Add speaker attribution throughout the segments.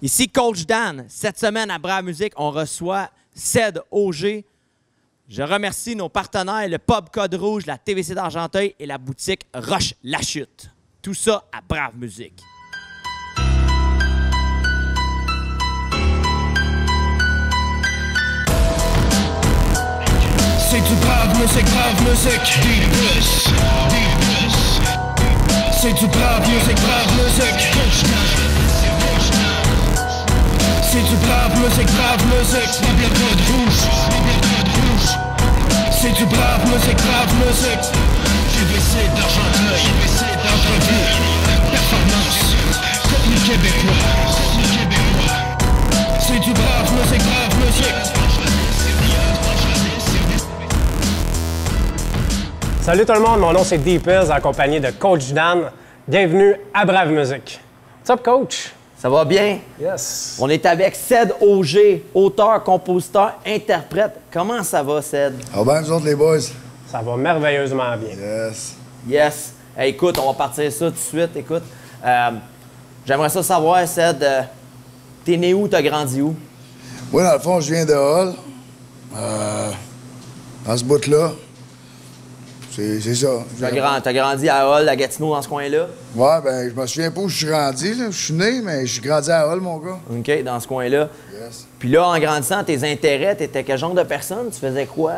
Speaker 1: Ici Coach Dan. Cette semaine à Brave Musique, on reçoit Ced Auger. Je remercie nos partenaires, le Pub Code Rouge, la TVC d'Argenteuil et la boutique Roche Lachute. Tout ça à Brave Musique.
Speaker 2: C'est du brave musique, brave musique. C'est du brave musique, brave musique. C'est du brave musique, brave musique. Le code rouge. C'est du brave musique, brave musique. TVC d'Argenteuil, entrevue, performance, contenu québécois. C'est du brave musique, brave musique.
Speaker 3: Salut tout le monde, mon nom c'est Deepers, accompagné de Coach Dan. Bienvenue à Brave Musique. What's up, Coach?
Speaker 1: Ça va bien?
Speaker 3: Yes.
Speaker 1: On est avec Ced Auger, auteur, compositeur, interprète. Comment ça va, Ced?
Speaker 4: Ah ben, nous autres, les boys.
Speaker 3: Ça va merveilleusement bien.
Speaker 4: Yes.
Speaker 1: Yes. Hey, écoute, on va partir ça tout de suite. Écoute, j'aimerais ça savoir, Ced, t'es né où, t'as grandi où?
Speaker 4: Moi, dans le fond, je viens de Hall. Dans ce bout-là. C'est ça.
Speaker 1: T'as grandi à Hall, à Gatineau, dans ce coin-là?
Speaker 4: Ouais, ben, je me souviens pas où je suis grandi. Là. Je suis né, mais je suis grandi à Hall, mon gars.
Speaker 1: OK, dans ce coin-là.
Speaker 4: Yes.
Speaker 1: Puis là, en grandissant, tes intérêts, t'étais quel genre de personne? Tu faisais quoi?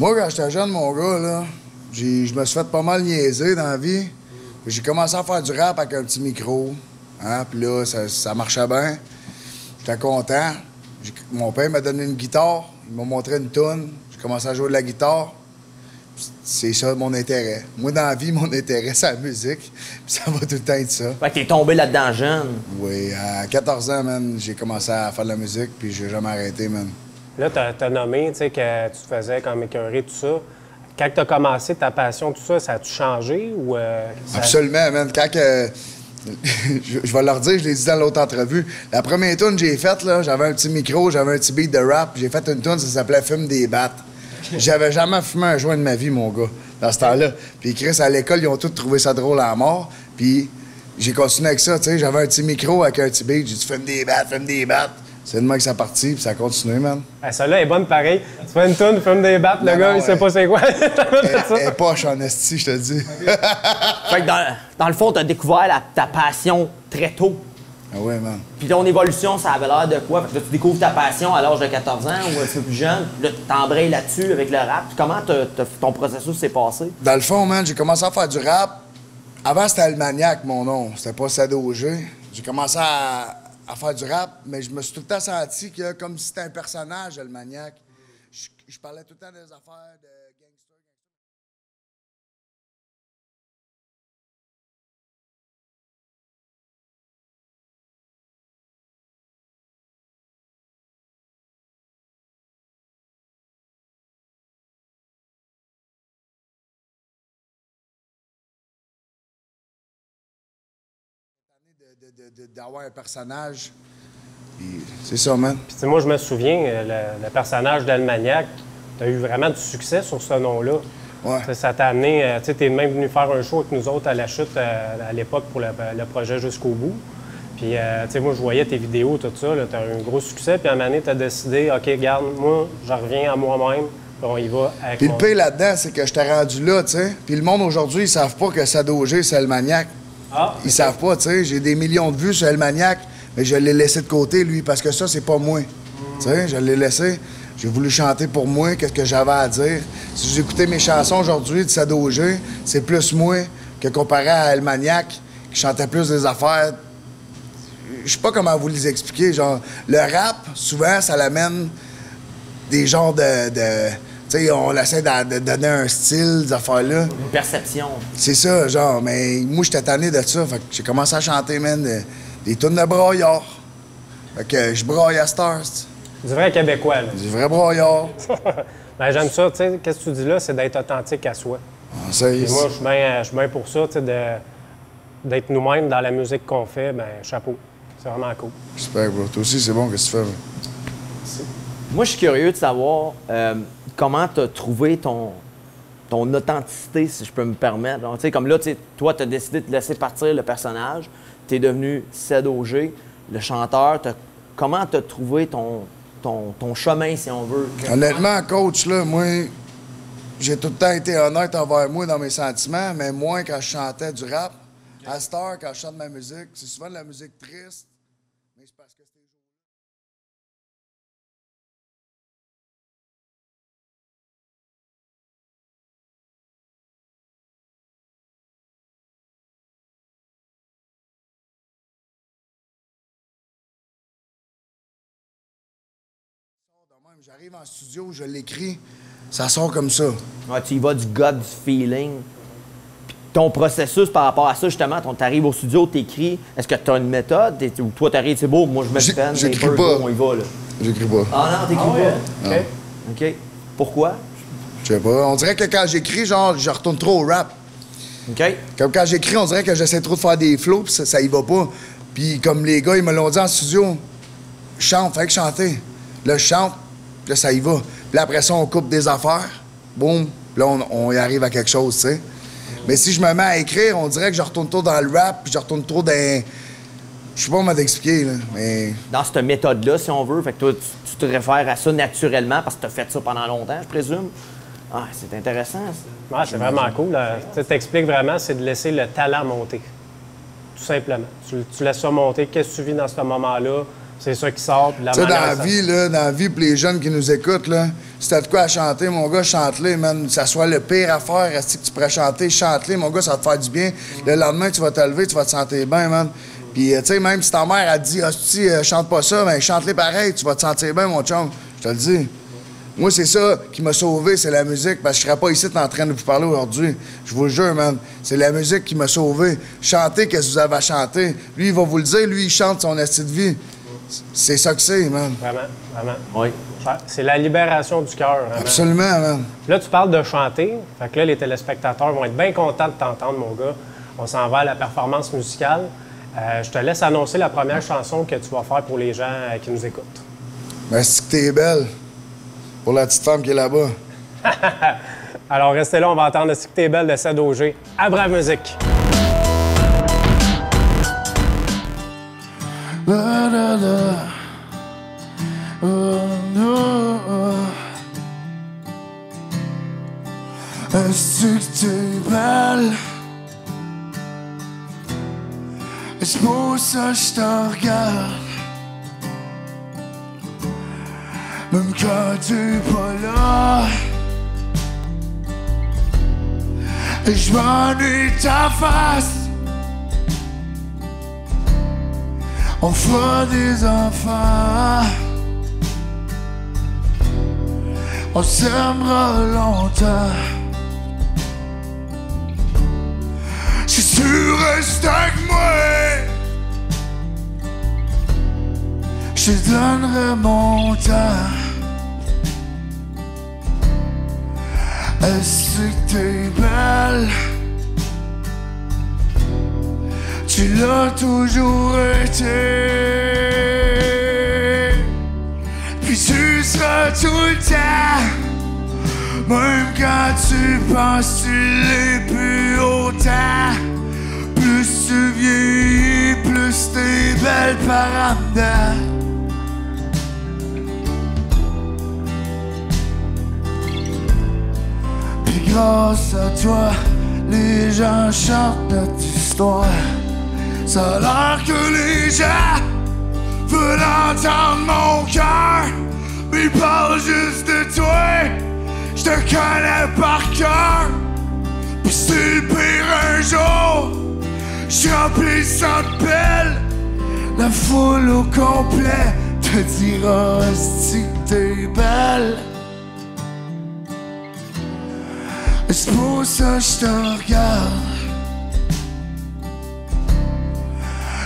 Speaker 4: Moi, quand j'étais jeune, mon gars, là, je me suis fait pas mal niaiser dans la vie. J'ai commencé à faire du rap avec un petit micro. Hein? Puis là, ça marchait bien. J'étais content. Mon père m'a donné une guitare. Il m'a montré une toune. J'ai commencé à jouer de la guitare. C'est ça mon intérêt. Moi, dans la vie, mon intérêt, c'est la musique. Puis ça va tout le temps être ça.
Speaker 1: Fait que t'es tombé là-dedans jeune.
Speaker 4: Oui, à 14 ans, man, j'ai commencé à faire de la musique, puis j'ai jamais arrêté, man.
Speaker 3: Là, t'as nommé, tu sais, que tu te faisais comme écœuré, tout ça. Quand t'as commencé ta passion, tout ça, ça a-tu changé ou...
Speaker 4: Absolument, man. Quand que... je vais leur dire, je l'ai dit dans l'autre entrevue. La première tune que j'ai faite, là, j'avais un petit micro, j'avais un petit beat de rap. J'ai fait une tune, ça s'appelait Fume des battes. J'avais jamais fumé un joint de ma vie, mon gars, dans ce temps-là. Puis Chris, à l'école, ils ont tous trouvé ça drôle à mort. Puis j'ai continué avec ça, tu sais. J'avais un petit micro avec un petit beat. J'ai dit « Fume des battes, fume des battes ». C'est de moi que ça parti, puis ça a continué, man.
Speaker 3: Celle-là est bonne pareil. Tu fais une toune, fume des battes, le gars, il sait pas c'est quoi.
Speaker 4: Elle est poche en esti, je te dis.
Speaker 1: Fait que dans le fond, t'as découvert ta passion très tôt.
Speaker 4: Ah ouais, man.
Speaker 1: Puis ton évolution, ça avait l'air de quoi? Fait que là, tu découvres ta passion à l'âge de 14 ans ou un peu plus jeune. Puis là, tu t'embrayes là-dessus avec le rap. Puis comment ton processus s'est passé?
Speaker 4: Dans le fond, man, j'ai commencé à faire du rap. Avant, c'était Almaniac, mon nom. C'était pas Ced Auger. J'ai commencé à faire du rap, mais je me suis tout le temps senti que comme si c'était un personnage, Almaniac. Je parlais tout le temps des affaires de gangster. D'avoir un personnage. C'est ça, man.
Speaker 3: Puis moi, je me souviens, le personnage d'Almaniac, tu as eu vraiment du succès sur ce nom-là.
Speaker 4: Ouais.
Speaker 3: Ça t'a amené, tu sais, t'es même venu faire un show avec nous autres à la chute à l'époque pour le projet Jusqu'au bout. Puis, tu sais, moi, je voyais tes vidéos, tout ça, tu as eu un gros succès. Puis à un moment donné, tu as décidé, OK, regarde, moi, je reviens à moi-même, puis on y va avec
Speaker 4: Puis le pire là-dedans, c'est que je t'ai rendu là, tu sais. Puis le monde aujourd'hui, ils savent pas que Ced Auger, c'est Almaniac.
Speaker 3: Ah,
Speaker 4: Ils savent pas, tu sais. J'ai des millions de vues sur Almaniac, mais je l'ai laissé de côté, lui, parce que ça, c'est pas moi. Tu sais, je l'ai laissé. J'ai voulu chanter pour moi, qu'est-ce que j'avais à dire. Si vous écoutez mes chansons aujourd'hui de Ced Auger, c'est plus moi que comparé à Almaniac, qui chantait plus des affaires. Je sais pas comment vous les expliquer. Genre, le rap, souvent, ça l'amène des genres de tu sais, on essaie de donner un style, des affaires-là.
Speaker 1: Une perception.
Speaker 4: C'est ça, genre, mais moi, j'étais tanné de ça. Fait que j'ai commencé à chanter, man, des tunes de braillard. Fait que je braille à Stars.
Speaker 3: du vrai Québécois, là.
Speaker 4: Du vrai braillard.
Speaker 3: Ben, j'aime ça, tu sais, qu'est-ce que tu dis là, c'est d'être authentique à soi. Puis moi, je suis bien pour ça, tu sais, d'être nous-mêmes dans la musique qu'on fait, ben chapeau. C'est vraiment cool.
Speaker 4: J'espère, bro. Toi aussi, c'est bon, qu'est-ce que tu fais, bro?
Speaker 1: Moi, je suis curieux de savoir comment tu as trouvé ton authenticité, si je peux me permettre. Donc, comme là, toi, tu as décidé de laisser partir le personnage. Tu es devenu Ced Auger. le chanteur, comment tu as trouvé ton chemin, si on veut?
Speaker 4: Honnêtement, coach, là, moi, j'ai tout le temps été honnête envers moi dans mes sentiments, mais moins quand je chantais du rap. À cette heure, quand je chante ma musique, c'est souvent de la musique triste, mais c'est parce que c'était... J'arrive en studio, je l'écris, ça sort comme ça.
Speaker 1: Ouais, tu y vas du gut, du feeling. Puis ton processus par rapport à ça, justement, quand tu arrives au studio, tu écris, est-ce que tu as une méthode? Ou toi, tu arrives, c'est beau, moi je mets le pen,
Speaker 4: j'écris
Speaker 1: paper,
Speaker 4: pas.
Speaker 1: on y va, là.
Speaker 4: J'écris pas.
Speaker 1: Ah non, t'écris pas?
Speaker 3: OK.
Speaker 1: OK. Pourquoi?
Speaker 4: Je sais pas. On dirait que quand j'écris, genre, je retourne trop au rap.
Speaker 1: OK.
Speaker 4: Comme quand j'écris, on dirait que j'essaie trop de faire des flows, puis ça y va pas. Puis comme les gars, ils me l'ont dit en studio, chante, fait que chanter. Là, je chante, puis là, ça y va. Puis là, après ça, on coupe des affaires, boum, puis là, on y arrive à quelque chose, tu sais. Mais si je me mets à écrire, on dirait que je retourne trop dans le rap, puis je retourne trop dans... Je sais pas comment t'expliquer, là, mais...
Speaker 1: Dans cette méthode-là, si on veut, fait que toi, tu te réfères à ça naturellement parce que tu as fait ça pendant longtemps, je présume. Ah, c'est intéressant, ça.
Speaker 3: Ouais, c'est vraiment cool. Tu t'expliques vraiment, c'est de laisser le talent monter. Tout simplement. Tu laisses ça monter. Qu'est-ce que tu vis dans ce moment-là? C'est ça qui sort. Tu
Speaker 4: sais, dans la vie, là, dans la vie, pour les jeunes qui nous écoutent, là, si t'as de quoi à chanter, mon gars, chante-les, man. Ça soit le pire à faire, est-ce que tu pourrais chanter, chante-les, mon gars, ça va te faire du bien. Le lendemain, tu vas te lever, tu vas te sentir bien, man. Puis, tu sais, même si ta mère a dit, hostie, chante pas ça, ben chante-les pareil, tu vas te sentir bien, mon chum. Je te le dis. Moi, c'est ça qui m'a sauvé, c'est la musique, parce que je serais pas ici en train de vous parler aujourd'hui. Je vous le jure, man. C'est la musique qui m'a sauvé. Chantez qu'est-ce que vous avez à chanter. Lui, il va vous le dire, lui, il chante son esti de vie. C'est ça que c'est, man.
Speaker 3: Vraiment, vraiment.
Speaker 1: Oui.
Speaker 3: C'est la libération du cœur. Vraiment.
Speaker 4: Absolument, man.
Speaker 3: Là, tu parles de chanter. Fait que là, les téléspectateurs vont être bien contents de t'entendre, mon gars. On s'en va à la performance musicale. Je te laisse annoncer la première chanson que tu vas faire pour les gens qui nous écoutent.
Speaker 4: Ben, c'est que t'es belle. Pour la petite femme qui est là-bas.
Speaker 3: Alors, restez là, on va entendre Si que t'es belle de Ced OG à Brave Musique.
Speaker 2: La, la, la. Oh, no. Est-ce que t'es belle? C'est pour ça que je te regarde. Même quand t'es pas là. Et je m'ennuie ta face. On fera des enfants. On s'aimera longtemps. Si tu restes avec moi, je te donnerai mon temps. Est-ce que t'es belle? Tu l'as toujours été. Puis tu seras tout le temps. Même quand tu penses tu l'es plus autant. Plus tu vieillis, plus t'es belle par en dedans. Puis grâce à toi, les gens chantent notre histoire. Ça a l'air que les gens veulent entendre mon cœur, mais ils parlent juste de toi. Je te connais par cœur. Pis c'est le pire un jour, je remplis sans pelle. La foule au complet te dira si t'es belle. C'est pour ça que je te regarde.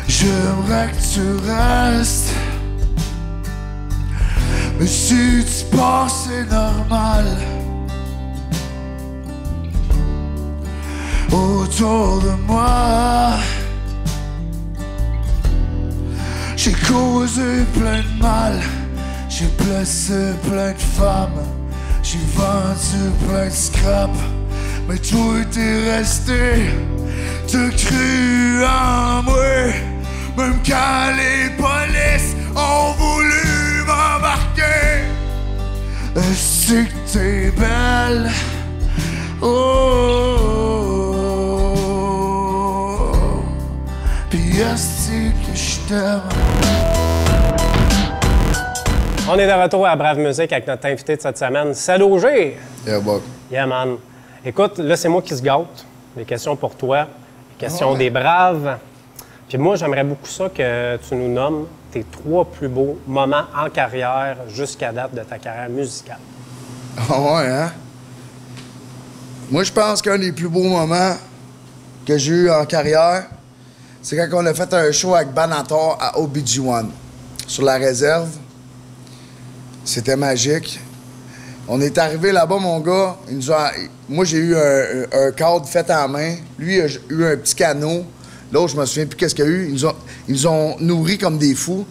Speaker 2: J'aimerais que tu restes. Mais si tu pars, c'est normal. Autour de moi, j'ai causé plein de mal. J'ai blessé plein de femmes. J'ai vendu plein de scrap. Mais toi t'es resté. T'as cru en moi. même quand les polices ont voulu m'embarquer. Est-ce que t'es belle? Oh, pis est-ce que je t'aime?
Speaker 3: On est de retour à Brave Musique avec notre invité de cette semaine, Ced Auger.
Speaker 4: Yeah, Bob.
Speaker 3: Yeah, man. Écoute, là, c'est moi qui se gâte. Les questions pour toi, les questions des Braves. Puis moi, j'aimerais beaucoup ça que tu nous nommes tes 3 plus beaux moments en carrière jusqu'à date de ta carrière musicale.
Speaker 4: Ah ouais, hein? Moi, je pense qu'un des plus beaux moments que j'ai eu en carrière, c'est quand on a fait un show avec Banator à OBG1, sur la réserve. C'était magique. On est arrivé là-bas, mon gars. Moi, j'ai eu un cadre fait en main. Lui, il a eu un petit canot. L'autre, je me souviens plus qu'est-ce qu'il y a eu. Ils nous ont nourris comme des fous.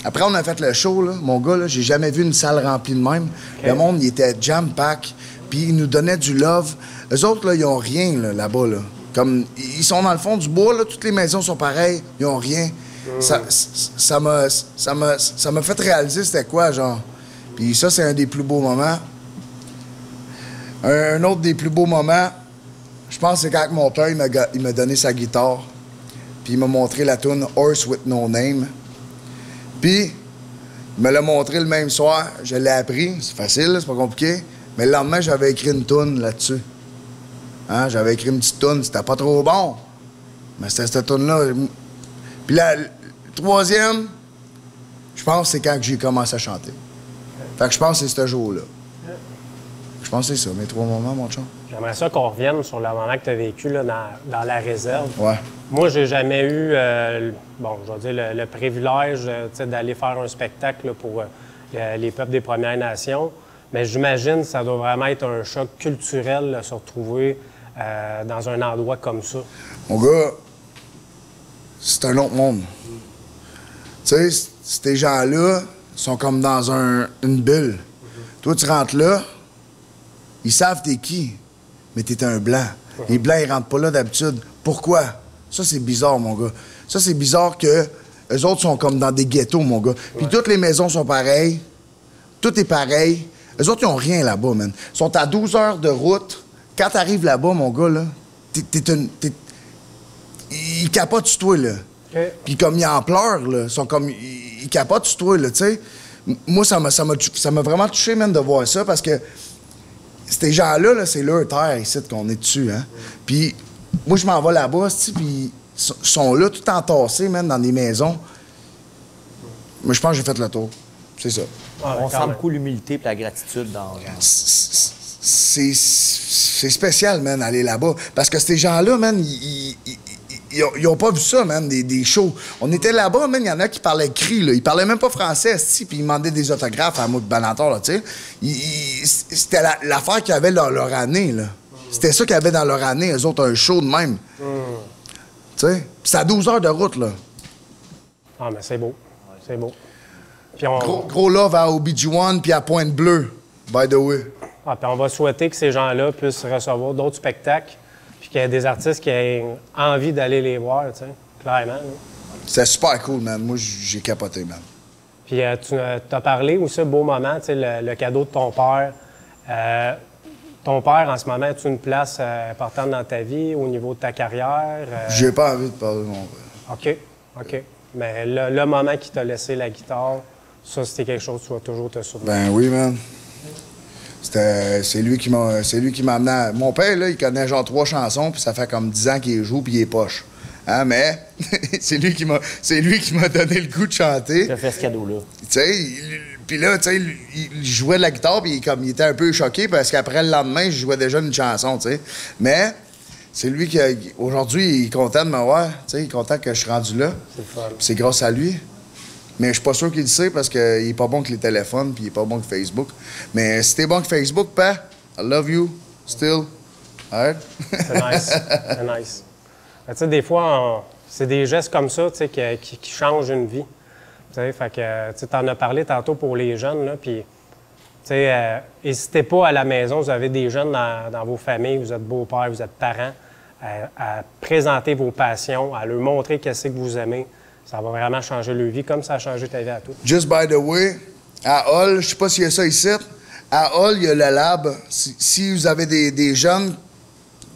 Speaker 4: Après, on a fait le show, là. Mon gars, là, j'ai jamais vu une salle remplie de même. Okay. Le monde, il était jam-pack. Puis ils nous donnaient du love. Eux autres, là, ils ont rien, là-bas, là. Comme, ils sont dans le fond du bois, là. Toutes les maisons sont pareilles. Ils ont rien. Ça m'a fait réaliser c'était quoi, genre. Puis ça, c'est un des plus beaux moments. Un autre des plus beaux moments, je pense, c'est quand mon père, il m'a donné sa guitare. Puis il m'a montré la tune Horse with No Name. Puis, il me l'a montré le même soir. Je l'ai appris. C'est facile, c'est pas compliqué. Mais le lendemain, j'avais écrit une tune là-dessus. Hein? J'avais écrit une petite tune. C'était pas trop bon. Mais c'était cette tune-là. Puis le troisième, je pense que c'est quand j'ai commencé à chanter. Fait que je pense que c'est ce jour-là. Je pense que c'est ça, mes 3 moments, mon chum.
Speaker 3: J'aimerais ça qu'on revienne sur le moment que tu as vécu là, dans la réserve.
Speaker 4: Ouais.
Speaker 3: Moi, j'ai jamais eu, je vais dire, le privilège d'aller faire un spectacle là, pour les peuples des Premières Nations. Mais j'imagine que ça doit vraiment être un choc culturel de se retrouver dans un endroit comme ça.
Speaker 4: Mon gars, c'est un autre monde. Tu sais, ces gens-là sont comme dans une bulle. Toi, tu rentres là, ils savent t'es qui, mais t'es un blanc. Les blancs, ils rentrent pas là d'habitude. Pourquoi? Ça, c'est bizarre, mon gars. Ça, c'est bizarre que eux autres sont comme dans des ghettos, mon gars. Puis toutes les maisons sont pareilles. Tout est pareil. Eux autres, ils ont rien là-bas, man. Ils sont à 12 heures de route. Quand t'arrives là-bas, mon gars, là, ils capotent sur toi, là. Okay. Puis comme ils en pleurent, là, ils sont comme... Ils capotent sur toi, là, tu sais. Moi, ça m'a vraiment touché, man, de voir ça, parce que ces gens-là, là, c'est leur terre, ici, qu'on est dessus, hein. Puis moi, je m'en vais là-bas, puis ils sont là, tout entassés, man, dans des maisons. Mais je pense que j'ai fait le tour. C'est ça.
Speaker 1: On sent beaucoup l'humilité et la gratitude dans...
Speaker 4: C'est spécial, man, aller là-bas. Parce que ces gens-là, man, ils ont pas vu ça, man, des shows. On était là-bas, man, il y en a qui parlaient cri, là. Ils parlaient même pas français, puis ils demandaient des autographes à moi, Banator, là, tu sais. C'était l'affaire qu'ils avaient dans leur année, là. C'était ça qu'ils avaient dans leur année, eux autres, un show de même. Tu sais? C'est à 12 heures de route, là.
Speaker 3: Ah, mais c'est beau. C'est beau.
Speaker 4: Puis gros love à OBG1 puis à Pointe-Bleue, by the way.
Speaker 3: Ah, puis on va souhaiter que ces gens-là puissent recevoir d'autres spectacles puis qu'il y ait des artistes qui aient envie d'aller les voir, tu sais, clairement.
Speaker 4: C'était super cool, man. Moi, j'ai capoté, man.
Speaker 3: Puis tu as parlé aussi, beau moment, tu sais, le cadeau de ton père. Ton père, en ce moment, as-tu une place importante dans ta vie au niveau de ta carrière?
Speaker 4: J'ai pas envie de parler de mon père.
Speaker 3: OK. Mais le moment qui t'a laissé la guitare, ça, c'était quelque chose que tu vas toujours te souvenir.
Speaker 4: Ben oui, man. C'est lui qui m'a amené à... Mon père, là, il connaît genre 3 chansons, puis ça fait comme 10 ans qu'il joue, puis il est poche. Hein, mais c'est lui qui m'a donné le goût de chanter.
Speaker 1: Tu as fait ce cadeau-là.
Speaker 4: Tu sais, puis là, tu sais, il jouait de la guitare, puis il était un peu choqué, parce qu'après, le lendemain, je jouais déjà une chanson, tu sais. Mais c'est lui qui, aujourd'hui, il est content de me voir, tu sais, il est content que je suis rendu là.
Speaker 3: C'est fun.
Speaker 4: C'est grâce à lui. Mais je suis pas sûr qu'il le sait parce qu'il est pas bon que les téléphones puis il est pas bon que Facebook. Mais si t'es bon que Facebook, pa, I love you, still. All right?
Speaker 3: C'est nice. C'est nice. Tu sais, des fois, c'est des gestes comme ça, tu sais, qui changent une vie. Tu sais, fait que, tu t'en as parlé tantôt pour les jeunes, là, puis, tu sais, n'hésitez pas à la maison, vous avez des jeunes dans vos familles, vous êtes beau-père, vous êtes parents, à présenter vos passions, à leur montrer qu'est-ce que vous aimez. ça va vraiment changer leur vie comme ça a changé ta vie à toi.
Speaker 4: Just by the way, à Hall, je sais pas s'il y a ça ici, à Hall, il y a le lab. Si vous avez des jeunes,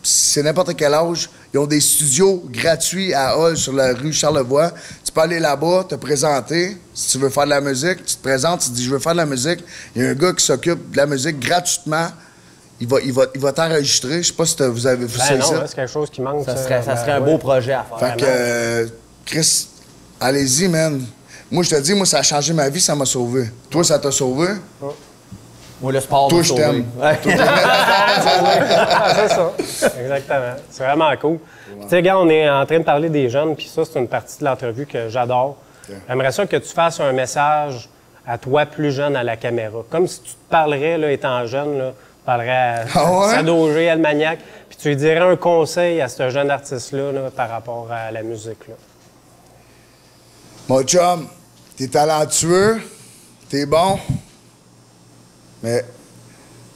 Speaker 4: c'est n'importe quel âge, ils ont des studios gratuits à Hall, sur la rue Charlevoix. Tu peux aller là-bas, te présenter. Si tu veux faire de la musique, tu te présentes, tu te dis « je veux faire de la musique ». Il y a un gars qui s'occupe de la musique gratuitement. Il va t'enregistrer. Je sais pas si vous avez vu ça
Speaker 3: Non,
Speaker 4: ici.
Speaker 3: c'est quelque chose qui manque.
Speaker 1: Ça serait un beau projet à faire.
Speaker 4: Fait que, Chris, allez-y, man. Moi, je te dis, moi, ça a changé ma vie, ça m'a sauvé. Toi, ça t'a sauvé?
Speaker 1: Moi, le sport
Speaker 4: Toi,
Speaker 1: m'a
Speaker 4: je
Speaker 1: sauvé.
Speaker 4: t'aime.
Speaker 1: Ouais.
Speaker 3: C'est ça. Exactement. C'est vraiment cool. Puis, tu sais, gars, on est en train de parler des jeunes, puis ça, c'est une partie de l'entrevue que j'adore. J'aimerais ça que tu fasses un message à toi, plus jeune, à la caméra. Comme si tu te parlerais, là, étant jeune, là, tu parlerais à Sad-Ogé, à le Maniac, puis tu lui dirais un conseil à ce jeune artiste-là là, par rapport à la musique. Là.
Speaker 4: Mon chum, t'es talentueux, t'es bon, mais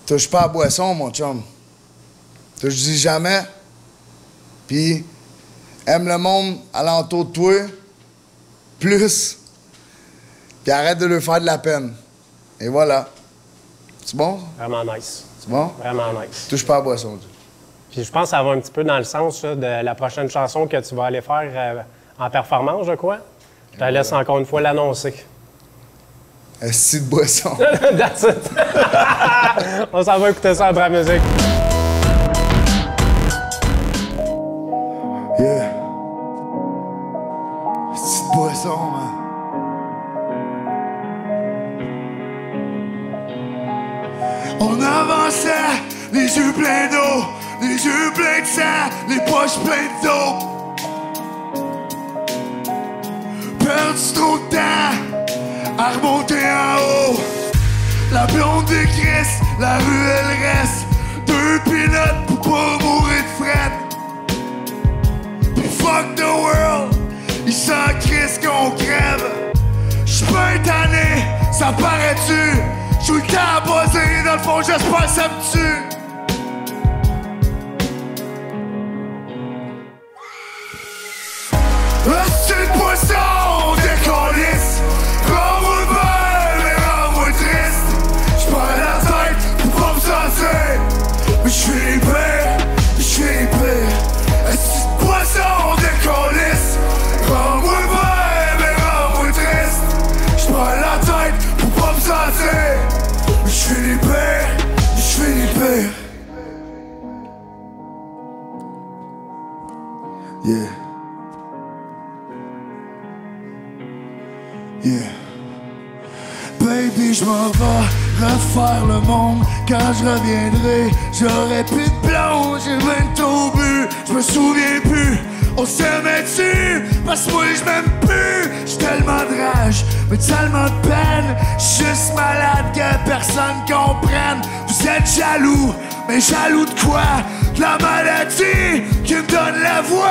Speaker 4: touche pas à la boisson, mon chum. Touche-y jamais. Puis, aime le monde alentour de toi, plus, puis arrête de leur faire de la peine. Et voilà. C'est bon?
Speaker 3: Vraiment nice.
Speaker 4: C'est bon?
Speaker 3: Vraiment nice.
Speaker 4: Touche pas à la boisson.
Speaker 3: Puis je pense que ça va un petit peu dans le sens là, de la prochaine chanson que tu vas aller faire en performance, je crois. Je te laisse encore une fois l'annoncer.
Speaker 4: Esti de boisson.
Speaker 3: That's it. On s'en va écouter ça à Bras Musique.
Speaker 4: Yeah. Esti de boisson, man. On avançait, les yeux pleins d'eau, les yeux pleins de sang, les poches pleines d'eau. Perdu trop de temps à remonter en haut. La blonde de Christ, la rue elle reste. 2 pilotes pour pas mourir de fret. Puis fuck the world, il s'en crisse qu'on crève. J'suis pas étonné, ça paraît-tu? J'suis le temps à bosser, dans le fond j'espère que ça me tue. C'est le poisson, décollisse. Rends-moi belle, mais rends-moi triste. J'perds la tête pour pas me sentir. Mais j'suis les pires, j'suis les pires. C'est le poisson, décollisse. Rends-moi belle, mais rends-moi triste. J'perds la tête pour pas me sentir. Mais j'suis les pires, j'suis les pires. Yeah. Yeah. Baby, je m'en vais refaire le monde. Quand je reviendrai, j'aurai plus de plomb. J'ai bientôt bu, je me souviens plus. On s'aimait dessus, parce que moi je m'aime plus. J'ai tellement de rage, mais tellement de peine. J'suis juste malade que personne comprenne. Vous êtes jaloux, mais jaloux de quoi? De la maladie qui me donne la voix.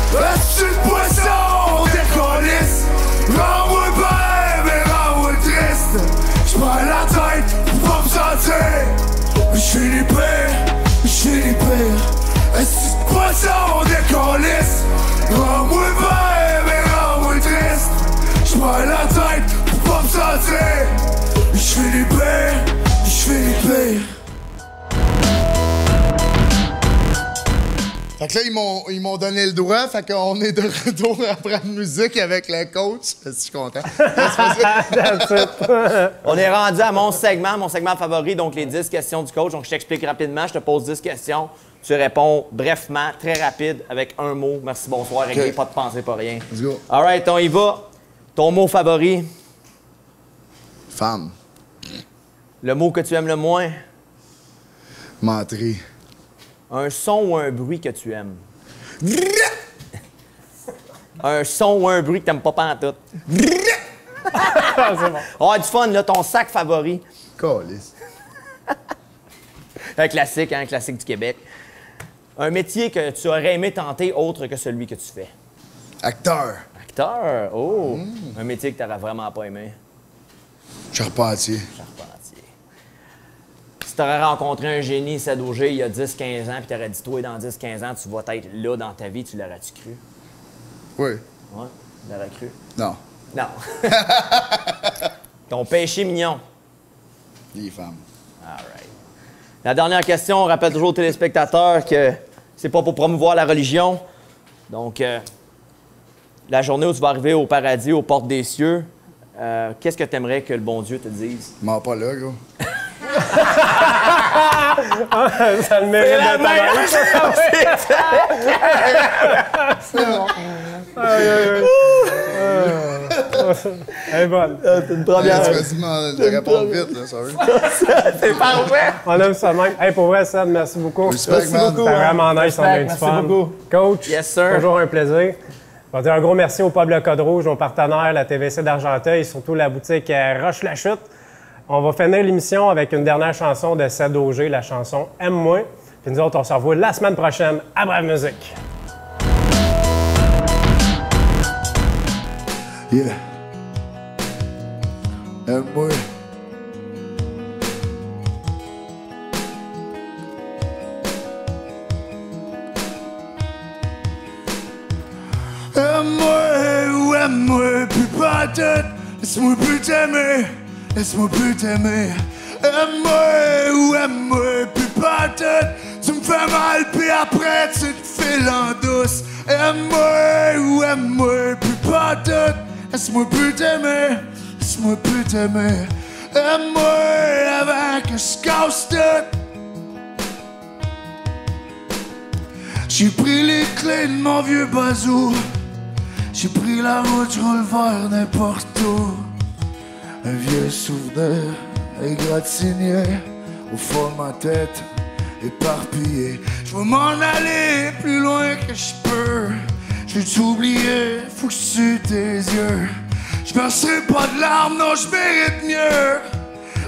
Speaker 4: Est-ce le poisson, décollisse? Rends-moi belle, mais rends-moi triste. J'perds la tête pour pas me sentir. J'suis les pires, j'suis les pires. Est-ce le poisson, décollisse? Rends-moi belle, mais rends-moi triste. J'perds la tête pour pas me sentir. J'suis les pires, j'suis les pires. Fait que là, ils m'ont donné le droit, fait qu'on est de retour après la musique avec le coach. Je suis content.
Speaker 1: On est rendu à mon segment favori, donc les 10 questions du coach. Donc, je t'explique rapidement, je te pose 10 questions. Tu réponds brefement, très rapide, avec un mot. Merci, bonsoir, réglé, pas de pensée, pas rien.
Speaker 4: Let's go.
Speaker 1: All right, on y va. Ton mot favori?
Speaker 4: Femme.
Speaker 1: Le mot que tu aimes le moins?
Speaker 4: Menterie.
Speaker 1: Un son ou un bruit que tu aimes? Un son ou un bruit que t'aimes pas pantoute?
Speaker 3: C'est bon.
Speaker 1: Oh, du fun, là, ton sac favori?
Speaker 4: Calice.
Speaker 1: Un classique, hein, un classique du Québec. Un métier que tu aurais aimé tenter autre que celui que tu fais?
Speaker 4: Acteur.
Speaker 1: Acteur? Oh! Un métier que t'aurais vraiment pas aimé?
Speaker 4: Charpentier.
Speaker 1: Charpentier. Si t'aurais rencontré un génie Sad-Ogé il y a 10-15 ans, puis t'aurais dit, toi, dans 10-15 ans, tu vas être là dans ta vie, tu l'aurais-tu cru?
Speaker 4: Oui.
Speaker 1: Ouais, j'aurais cru.
Speaker 4: Non.
Speaker 1: Non. Ton péché mignon.
Speaker 4: Les femmes.
Speaker 1: All right. La dernière question, on rappelle toujours aux téléspectateurs que c'est pas pour promouvoir la religion. Donc, la journée où tu vas arriver au paradis, aux portes des cieux, qu'est-ce que tu aimerais que le bon Dieu te dise?
Speaker 4: Mens pas là, gros.
Speaker 3: Ça le mérite d'être
Speaker 4: C'est bon.
Speaker 3: Elle est bonne.
Speaker 1: C'est une première.
Speaker 4: Tu vas de répondre vite, là, sorry.
Speaker 1: C'est parfait.
Speaker 3: On aime ça même. Hey, pour vrai, Seb, merci beaucoup.
Speaker 4: Respect, man.
Speaker 3: C'était vraiment nice, on a eu du
Speaker 1: Merci
Speaker 3: fun.
Speaker 1: beaucoup.
Speaker 3: Coach,
Speaker 1: Yes, sir.
Speaker 3: toujours un plaisir. On va dire un gros merci au Pub Le Code Rouge, nos partenaires, la TVC d'Argenteuil et surtout la boutique Roche-la-Chute. On va finir l'émission avec une dernière chanson de Ced Auger, la chanson « Aime-moi ». Puis nous autres, on se revoit la semaine prochaine à Brave Musique.
Speaker 4: Yeah. Aime-moi. Aime-moi ou aime-moi, plus pas tout. Laisse-moi plus t'aimer, laisse-moi plus t'aimer. Aime-moi ou aime-moi, plus pas tout. Tu me fais mal, puis après tu te files en douce. Aime-moi ou aime-moi, plus pas tout. Laisse-moi plus t'aimer, laisse-moi plus t'aimer. Aime-moi avant que je casse tout. J'ai pris les clés de mon vieux bazou. J'ai pris la route, je roule vers n'importe où. Un vieux souvenir égratigné au fond de ma tête, éparpillé. Je veux m'en aller plus loin que je peux. Je vais t'oublier, faut que je tue tes yeux. Je verserai pas de larmes, non, je mérite mieux.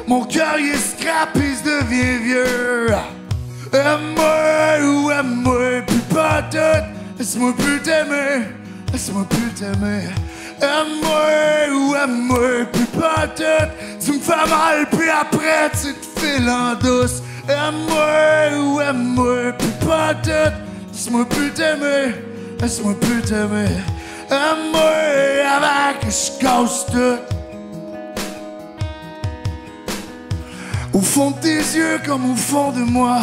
Speaker 4: Mon cœur il est scrap et se devient vieux. Aime-moi ou aime-moi, plus pas tout. Laisse-moi plus t'aimer, laisse-moi plus t'aimer. Aime-moi ou aime-moi, plus pas tout. Tu me fais mal, puis après tu te files en douce. Aime-moi ou aime-moi, plus pas tout. Laisse-moi plus t'aimer, laisse-moi plus t'aimer. Aime-moi avant que je casse tout. Au fond de tes yeux comme au fond de moi,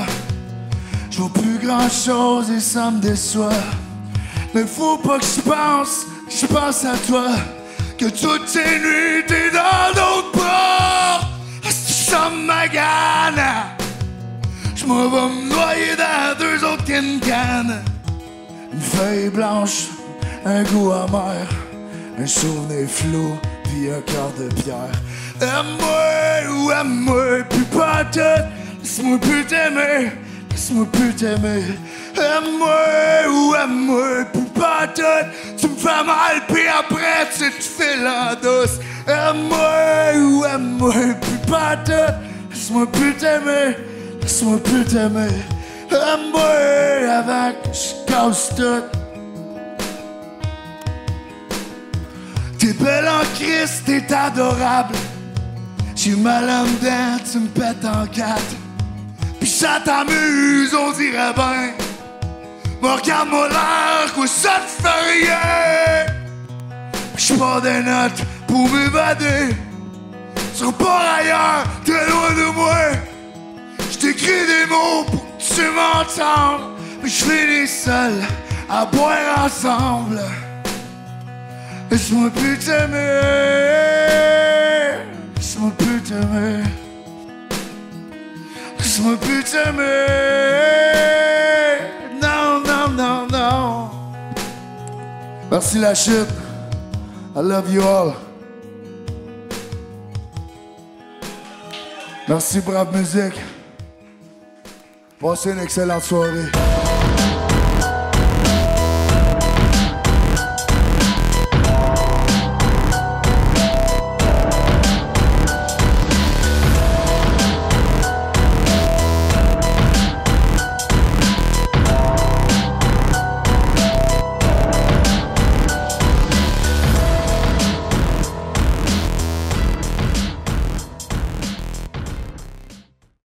Speaker 4: je vois plus grand chose et ça me déçoit. Mais faut pas que je pense à toi. Que toutes ces nuits t'es dans d'autres bras. Est-ce que ça me magane? Je m'en vais me noyer dans 2 autres can-can. Une feuille blanche, un goût amer, un souvenir flou, puis un cœur de pierre. Aime-moi ou aime-moi, plus pas tout. Laisse-moi plus t'aimer, laisse-moi plus t'aimer. Aime-moi ou aime-moi, plus pas tout. Tu me fais mal, puis après tu te files en douce. Aime-moi ou aime-moi, plus pas tout. Laisse-moi plus t'aimer, laisse-moi plus t'aimer. Aime-moi avant que je casse tout. T'es belle en Christ, t'es adorable. J'ai mal en dedans, tu me pètes en 4. Puis ça t'amuse, on dirait ben. Mais regarde-moi l'air, quoi ça te fait rien. J'suis pas des notes pour m'évader. Tu repars ailleurs, très loin de moi. J't'écris des mots pour que tu m'entendes. Mais j'finis seul à boire ensemble. Laisse-moi plus t'aimer, laisse-moi plus t'aimer, laisse-moi plus t'aimer. Non, non, non, non. Merci la chute. I love you all. Merci Brave Musique. Passez une excellente soirée.